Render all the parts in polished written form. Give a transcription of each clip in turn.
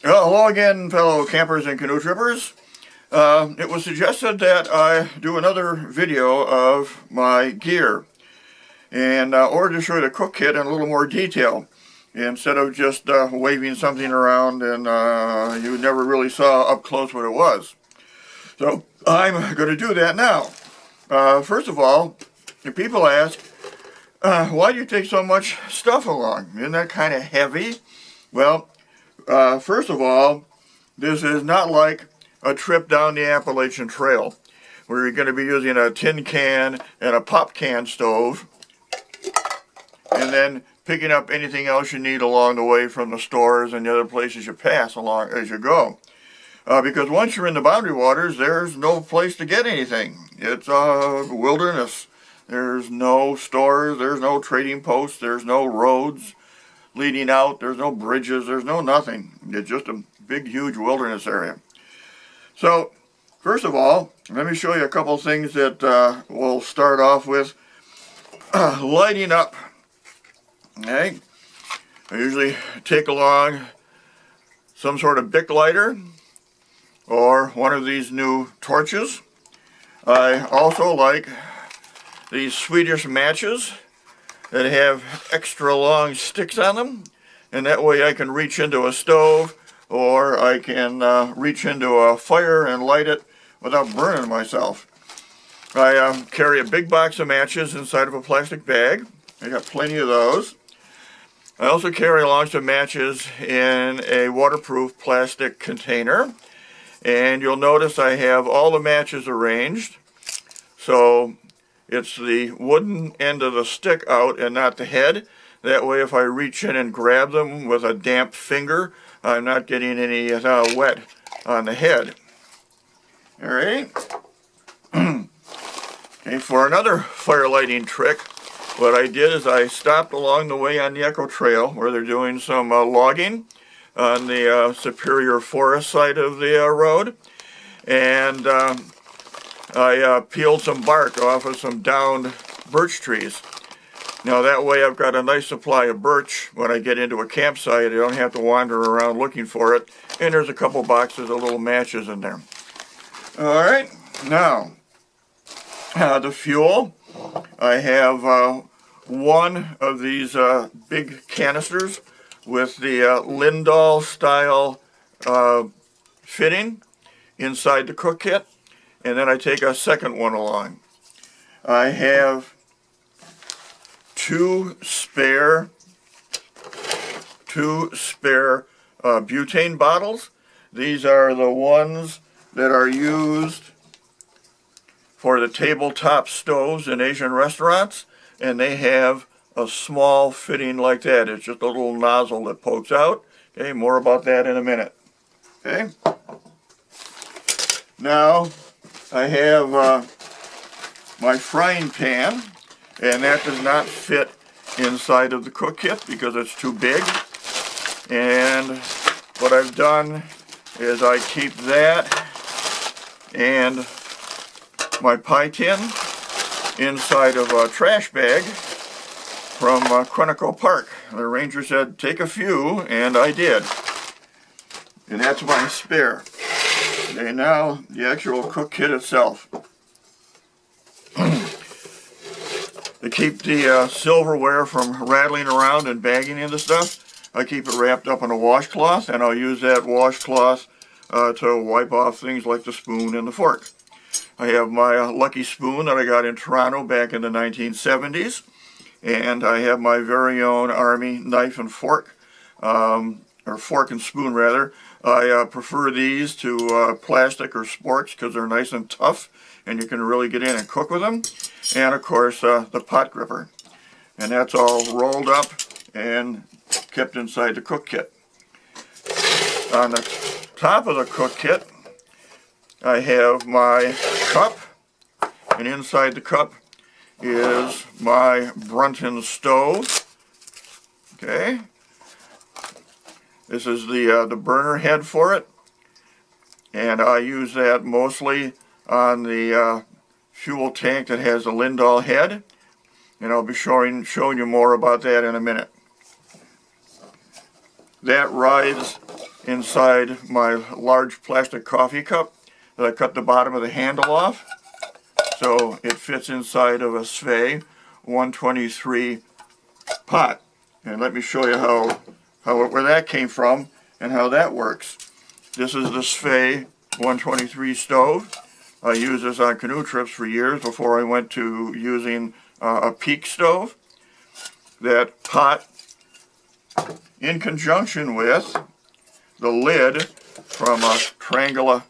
Well, hello again, fellow campers and canoe trippers. It was suggested that I do another video of my gear, and or to show you the cook kit in a little more detail, instead of just waving something around and you never really saw up close what it was. So I'm going to do that now. First of all, if people ask, why do you take so much stuff along? Isn't that kind of heavy? Well, first of all, this is not like a trip down the Appalachian Trail where you're going to be using a tin can and a pop can stove and then picking up anything else you need along the way from the stores and the other places you pass along as you go. Because once you're in the boundary waters, there's no place to get anything. It's a wilderness. There's no stores, there's no trading posts, there's no roads leading out, there's no bridges, there's no nothing. It's just a big, huge wilderness area. So, first of all, let me show you a couple things that we'll start off with. Lighting up. Okay, I usually take along some sort of Bic lighter or one of these new torches. I also like these Swedish matches that have extra long sticks on them, and that way I can reach into a stove or I can reach into a fire and light it without burning myself. I carry a big box of matches inside of a plastic bag. I got plenty of those. I also carry along some matches in a waterproof plastic container, and you'll notice I have all the matches arranged so it's the wooden end of the stick out and not the head. That way if I reach in and grab them with a damp finger, I'm not getting any wet on the head. Alright. Okay, for another fire lighting trick, what I did is I stopped along the way on the Echo Trail where they're doing some logging on the Superior Forest side of the road, and I peeled some bark off of some downed birch trees. Now that way I've got a nice supply of birch. When I get into a campsite, I don't have to wander around looking for it, and there's a couple boxes of little matches in there. Alright, now the fuel. I have one of these big canisters with the Lindall style fitting inside the cook kit, and then I take a second one along. I have two spare butane bottles. These are the ones that are used for the tabletop stoves in Asian restaurants, and they have a small fitting like that. It's just a little nozzle that pokes out. Okay, more about that in a minute. Okay. Now I have my frying pan, and that does not fit inside of the cook kit because it's too big. And what I've done is I keep that and my pie tin inside of a trash bag from Quantico Park. The ranger said take a few, and I did. And that's my spare. Okay, now the actual cook kit itself. To keep the silverware from rattling around and bagging into stuff, I keep it wrapped up in a washcloth, and I'll use that washcloth to wipe off things like the spoon and the fork. I have my lucky spoon that I got in Toronto back in the 1970s, and I have my very own Army knife and fork, or fork and spoon rather. I prefer these to plastic or sports because they're nice and tough and you can really get in and cook with them. And of course the pot gripper. And that's all rolled up and kept inside the cook kit. On the top of the cook kit I have my cup, and inside the cup is my Brunton stove. Okay. This is the burner head for it, and I use that mostly on the fuel tank that has the Lindall head, and I'll be showing you more about that in a minute. That rides inside my large plastic coffee cup that I cut the bottom of the handle off. So it fits inside of a Sve 123 pot. And let me show you where that came from and how that works. This is the Sve 123 stove. I used this on canoe trips for years before I went to using a peak stove. That pot, in conjunction with the lid from a triangular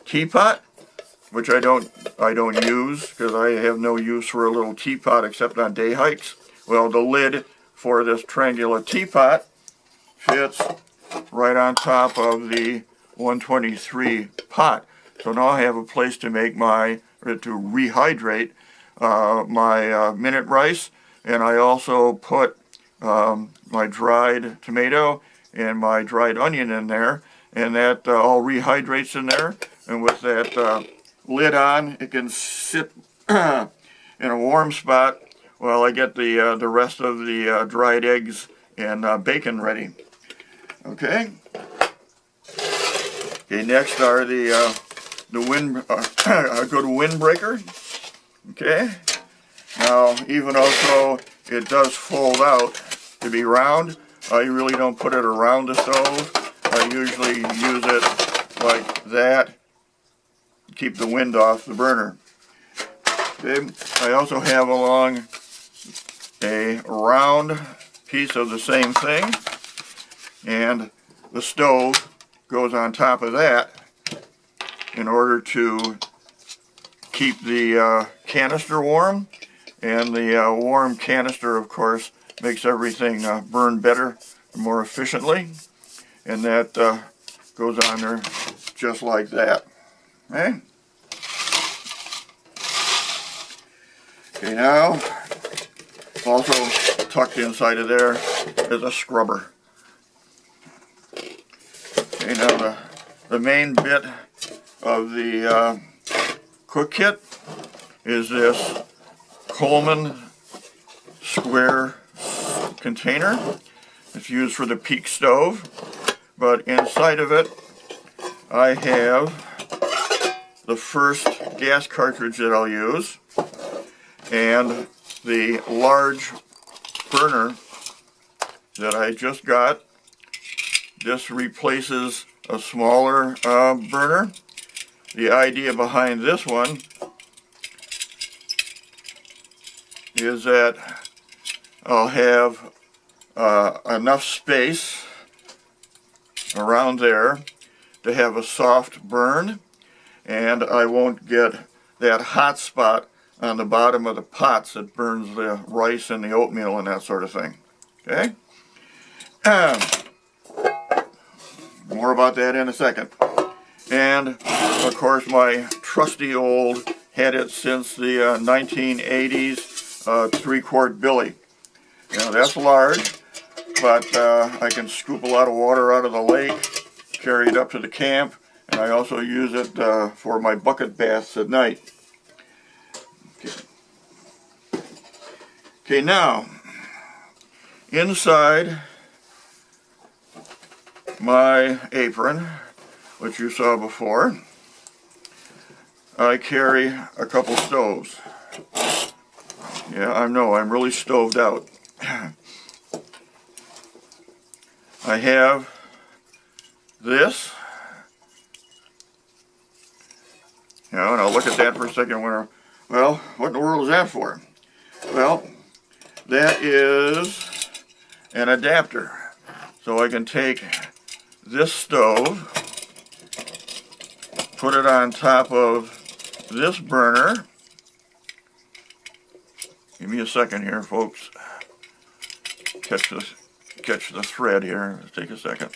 teapot, which I don't use because I have no use for a little teapot except on day hikes. Well, the lid for this triangular teapot fits right on top of the 123 pot. So now I have a place to make to rehydrate my minute rice, and I also put my dried tomato and my dried onion in there, and that all rehydrates in there. And with that lid on, it can sit in a warm spot while I get the rest of the dried eggs and bacon ready. Okay. Okay. Next are the a good windbreaker. Okay. Now, even though it does fold out to be round, I really don't put it around the stove. I usually use it like that. Keep the wind off the burner. Okay. I also have along a round piece of the same thing, and the stove goes on top of that in order to keep the canister warm, and the warm canister, of course, makes everything burn better and more efficiently, and that goes on there just like that. Okay. Okay, now also tucked inside of there is a scrubber. Okay, now the main bit of the cook kit is this Coleman square container. It's used for the peak stove, but inside of it I have the first gas cartridge that I'll use, and the large burner that I just got. This replaces a smaller burner. The idea behind this one is that I'll have enough space around there to have a soft burn, and I won't get that hot spot on the bottom of the pots that burns the rice and the oatmeal and that sort of thing. Okay? More about that in a second. And, of course, my trusty old, had it since the 1980s, 3-quart billy. Now, that's large, but I can scoop a lot of water out of the lake, carry it up to the camp, and I also use it for my bucket baths at night. Okay, now, inside my apron, which you saw before, I carry a couple stoves. Yeah, I know, I'm really stoved out. I have this. You know, and I'll look at that for a second. Well, what in the world is that for? Well, that is an adapter. So I can take this stove, put it on top of this burner. Give me a second here, folks. Catch the thread here. Let's take a second.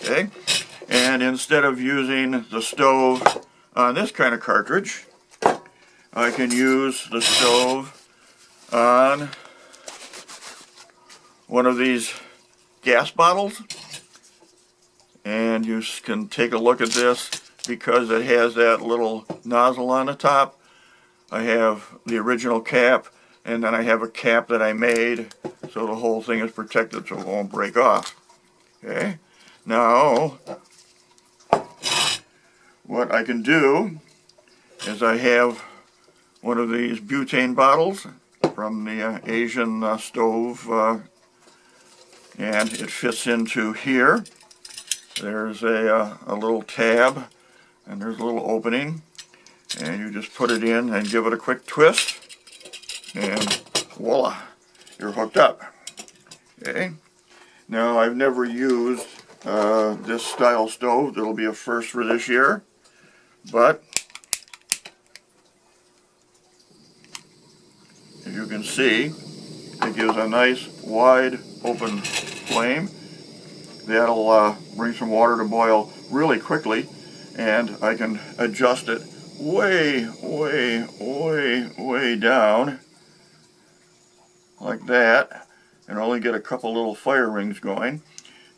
Okay, and instead of using the stove on this kind of cartridge, I can use the stove on one of these gas bottles, and you can take a look at this because it has that little nozzle on the top. I have the original cap, and then I have a cap that I made so the whole thing is protected so it won't break off. Okay, now what I can do is I have one of these butane bottles from the Asian stove, and it fits into here. There's a little tab, and there's a little opening, and you just put it in and give it a quick twist, and voila, you're hooked up. Okay. Now, I've never used this style stove. That'll be a first for this year, but as you can see, it gives a nice wide open flame. That'll bring some water to boil really quickly, and I can adjust it way down like that, and only get a couple little fire rings going,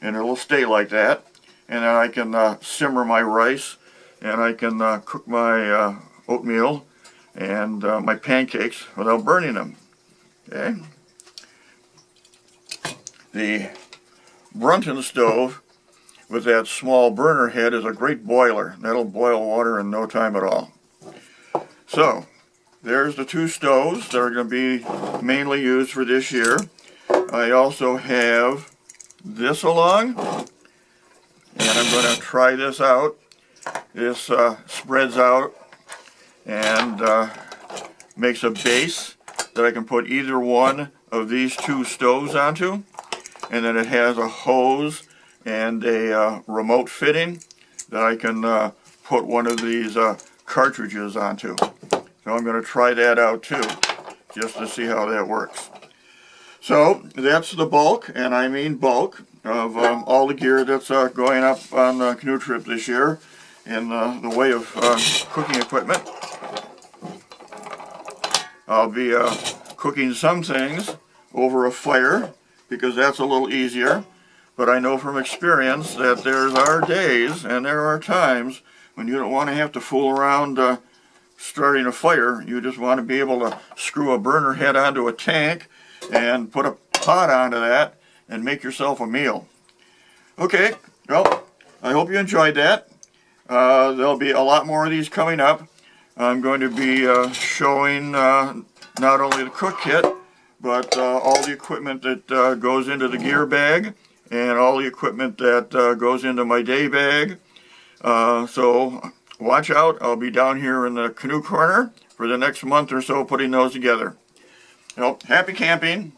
and it'll stay like that. And then I can simmer my rice, and I can cook my oatmeal and my pancakes without burning them. Okay. The Brunton stove with that small burner head is a great boiler. That'll boil water in no time at all. So there's the two stoves that are going to be mainly used for this year. I also have this along, and I'm going to try this out. This spreads out and makes a base that I can put either one of these two stoves onto, and then it has a hose and a remote fitting that I can put one of these cartridges onto. So I'm going to try that out too, just to see how that works. So that's the bulk, and I mean bulk, of all the gear that's going up on the canoe trip this year in the way of cooking equipment. I'll be cooking some things over a fire because that's a little easier, but I know from experience that there are days and there are times when you don't want to have to fool around starting a fire. You just want to be able to screw a burner head onto a tank and put a pot onto that and make yourself a meal. Okay, well, I hope you enjoyed that. There'll be a lot more of these coming up. I'm going to be showing not only the cook kit, but all the equipment that goes into the gear bag, and all the equipment that goes into my day bag. So watch out. I'll be down here in the canoe corner for the next month or so putting those together. Well, happy camping.